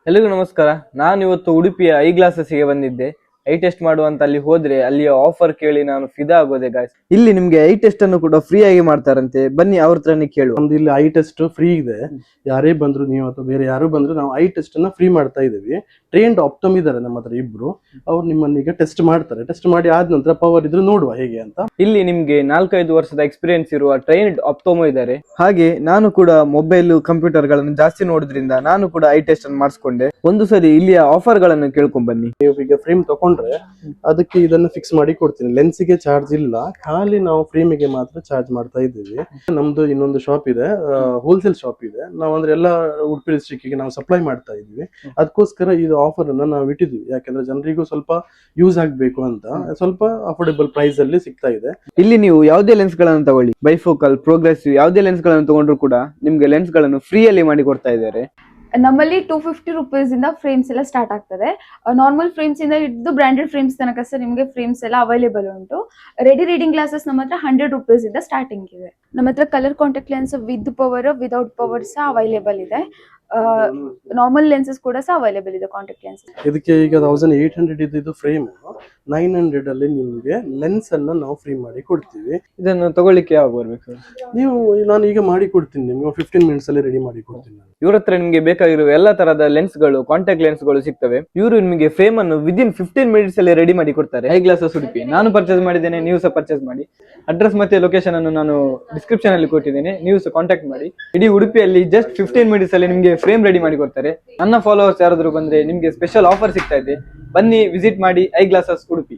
ಎಲ್ಲರಿಗೂ ನಮಸ್ಕಾರ. ನಾನು ಇವತ್ತು ಉಡುಪಿಯ ಐ ಗ್ಲಾಸಸ್ಗೆ ಬಂದಿದ್ದೆ. ಐ ಟೆಸ್ಟ್ ಮಾಡುವಂತ ಅಲ್ಲಿ ಹೋದ್ರೆ ಅಲ್ಲಿಯ ಆಫರ್ ಕೇಳಿ ನಾನು ಫಿದಾ ಆಗೋದೆ ಗಾಯ್ಸ್. ಇಲ್ಲಿ ನಿಮ್ಗೆ ಐ ಟೆಸ್ಟ್ ಅನ್ನು ಕೂಡ ಫ್ರೀ ಆಗಿ ಮಾಡ್ತಾರಂತೆ, ಬನ್ನಿ ಅವ್ರ ಹತ್ರನೇ ಕೇಳುವ. ನಮ್ದು ಇಲ್ಲಿ ಐ ಟೆಸ್ಟ್ ಫ್ರೀ ಇದೆ. ಯಾರೇ ಬಂದ್ರು, ನೀವು ಅಥವಾ ಬೇರೆ ಯಾರು ಬಂದ್ರು ನಾವು ಐ ಟೆಸ್ಟ್ ಅನ್ನ ಫ್ರೀ ಮಾಡ್ತಾ ಇದೀವಿ. ಟ್ರೈನ್ಡ್ ಆಪ್ಟಮ್ ಇದಾರೆ ನಮ್ಮ ಹತ್ರ ಇಬ್ರು, ಅವ್ರು ನಿಮ್ಮನ್ನ ಈಗ ಟೆಸ್ಟ್ ಮಾಡ್ತಾರೆ. ಟೆಸ್ಟ್ ಮಾಡಿ ಆದ ನಂತರ ಪವರ್ ಇದ್ರೆ ನೋಡುವ ಹೇಗೆ ಅಂತ. ಇಲ್ಲಿ ನಿಮ್ಗೆ 4-5 ವರ್ಷದ ಎಕ್ಸ್ಪೀರಿಯನ್ಸ್ ಇರುವ ಟ್ರೈನ್ಡ್ ಆಪ್ಟೋಮೋ ಇದ್ದಾರೆ. ಹಾಗೆ ನಾನು ಕೂಡ ಮೊಬೈಲ್ ಕಂಪ್ಯೂಟರ್ ಗಳನ್ನು ಜಾಸ್ತಿ ನೋಡೋದ್ರಿಂದ ನಾನು ಕೂಡ ಐ ಟೆಸ್ಟ್ ಅನ್ನು ಮಾಡಿಸ್ಕೊಂಡೆ. ಒಂದು ಸರಿ ಇಲ್ಲಿಯ ಆಫರ್ ಗಳನ್ನು ಕೇಳ್ಕೊಂಡ್ ಬನ್ನಿ. ನೀವು ಈಗ ಫ್ರೇಮ್ ತಗೊಂಡ್ರೆ ಅದಕ್ಕೆ ಇದನ್ನ ಫಿಕ್ಸ್ ಮಾಡಿ ಕೊಡ್ತೀನಿ. ಲೆನ್ಸ್ಗೆ ಚಾರ್ಜ್ ಇಲ್ಲ, ಖಾಲಿ ನಾವು ಫ್ರೇಮಿಗೆ ಮಾತ್ರ ಚಾರ್ಜ್ ಮಾಡ್ತಾ ಇದ್ದೀವಿ. ನಮ್ದು ಇನ್ನೊಂದು ಶಾಪ್ ಇದೆ, ಹೋಲ್ಸೇಲ್ ಶಾಪ್ ಇದೆ. ನಾವು ಅಂದ್ರೆ ಎಲ್ಲ ಉಡುಪಿ ಡಿಸ್ಟ್ರಿಕ್ಟ್ ಗೆ ನಾವು ಸಪ್ಲೈ ಮಾಡ್ತಾ ಇದೀವಿ. ಅದಕ್ಕೋಸ್ಕರ ಇದು ಆಫರ್ ಅನ್ನ ನಾವು ಇಟ್ಟಿದ್ವಿ, ಯಾಕಂದ್ರೆ ಜನರಿಗೂ ಸ್ವಲ್ಪ ಯೂಸ್ ಆಗ್ಬೇಕು ಅಂತ. ಸ್ವಲ್ಪ ಅಫೋರ್ಡೆಬಲ್ ಪ್ರೈಸ್ ಅಲ್ಲಿ ಸಿಗ್ತಾ ಇದೆ. ಇಲ್ಲಿ ನೀವು ಯಾವುದೇ ಲೆನ್ಸ್ ಗಳನ್ನು ತಗೊಳ್ಳಿ, ಬೈಫೋಕಲ್, ಪ್ರೋಗ್ರೆಸಿವ್, ಯಾವುದೇ ಲೆನ್ಸ್ ಗಳನ್ನು ತಗೊಂಡ್ರು ಕೂಡ ನಿಮ್ಗೆ ಲೆನ್ಸ್ ಗಳನ್ನು ಫ್ರೀ ಅಲ್ಲಿ ಮಾಡಿ ಕೊಡ್ತಾ ಇದ್ದಾರೆ. ನಮ್ಮಲ್ಲಿ 250 ರೂಪೀಸ್ ಇಂದ ಫ್ರೇಮ್ಸ್ ಎಲ್ಲ ಸ್ಟಾರ್ಟ್ ಆಗ್ತದೆ. ನಾರ್ಮಲ್ ಫ್ರೇಮ್ಸ್ ಇಂದ ಹಿಡಿದು ಬ್ರಾಂಡೆಡ್ ಫ್ರೇಮ್ಸ್ ತನಕ ಸರ್ ನಿಮಗೆ ಫ್ರೇಮ್ಸ್ ಎಲ್ಲ ಅವೈಲೇಬಲ್ ಉಂಟು. ರೆಡಿ ರೀಡಿಂಗ್ ಗ್ಲಾಸಸ್ ನಮ್ಮ ಹತ್ರ 100 ರೂಪೀಸ್ ಇಂದ ಸ್ಟಾರ್ಟಿಂಗ್ ಇದೆ. ನಮ್ಮ ಹತ್ರ colour contact lens with power, without power ಸಹ ಅವೈಲೇಬಲ್ ಇದೆ. ನಾರ್ಮಲ್ ಲೆನ್ಸಸ್ ಕೂಡ ಸಹ ಅವೈಲೇಬಲ್ ಇದೆ, ಕಾಂಟ್ಯಾಕ್ಟ್ ಲೆನ್ಸಸ್. ಇದಕ್ಕೆ ಈಗ 1800 ಇದ್ದು ಫ್ರೇಮ್ 900 ಅಲ್ಲಿ ನಿಮಗೆ ಲೆನ್ಸ್ ಅನ್ನ ನಾವು ಫ್ರೀ ಮಾಡಿ ಕೊಡ್ತೀವಿ. ಇದನ್ನು ತಗೊಳ್ಳಿಕ್ಕೆ ಯಾವಾಗ ಬರ್ಬೇಕು? ನೀವು ನಾನು ಈಗ ಮಾಡಿ ಕೊಡ್ತೀನಿ ನಿಮ್ಗೆ, 15 ಮಿನಿಟ್ಸ್ ಅಲ್ಲಿ ರೆಡಿ ಮಾಡಿ ಕೊಡ್ತೀನಿ. ಇವ್ರ ಹತ್ರ ನಿಮ್ಗೆ ಬೇಕಾಗಿರುವ ಎಲ್ಲಾ ತರಹದ ಲೆನ್ಸ್ ಗಳು, ಕಾಂಟ್ಯಾಕ್ಟ್ ಲೆನ್ಸ್ ಗಳು ಸಿಗ್ತವೆ. ಇವರು ನಿಮಗೆ ಫ್ರೇಮ್ ಅನ್ನು ವಿದಿನ್ 15 ಮಿನಿಟ್ಸ್ ಅಲ್ಲಿ ರೆಡಿ ಮಾಡಿ ಕೊಡ್ತಾರೆ. ಐ ಗ್ಲಾಸಸ್ ಉಡುಪಿ ನಾನು ಪರ್ಚೇಸ್ ಮಾಡಿದ್ದೇನೆ, ನೀವು ಸಹ ಪರ್ಚೇಸ್ ಮಾಡಿ. ಅಡ್ರೆಸ್ ಮತ್ತೆ ಲೊಕೇಶನ್ ಅನ್ನು ನಾನು ಡಿಸ್ಕ್ರಿಪ್ಷನ್ ಅಲ್ಲಿ ಕೊಟ್ಟಿದ್ದೇನೆ, ನೀವು ಸಹ ಕಾಂಟ್ಯಾಕ್ಟ್ ಮಾಡಿ. ಇಡೀ ಉಡುಪಿಯಲ್ಲಿ ಜಸ್ಟ್ 15 ಮಿನಿಟ್ಸ್ ಅಲ್ಲಿ ನಿಮ್ಗೆ ಫ್ರೇಮ್ ರೆಡಿ ಮಾಡಿ ಕೊಡ್ತಾರೆ. ನನ್ನ ಫಾಲೋವರ್ಸ್ ಯಾರಾದ್ರೂ ಬಂದ್ರೆ ನಿಮ್ಗೆ ಸ್ಪೆಷಲ್ ಆಫರ್ ಸಿಗ್ತಾ ಇದೆ. ಬನ್ನಿ, ವಿಸಿಟ್ ಮಾಡಿ ಐ ಗ್ಲಾಸಸ್ ಉಡುಪಿ.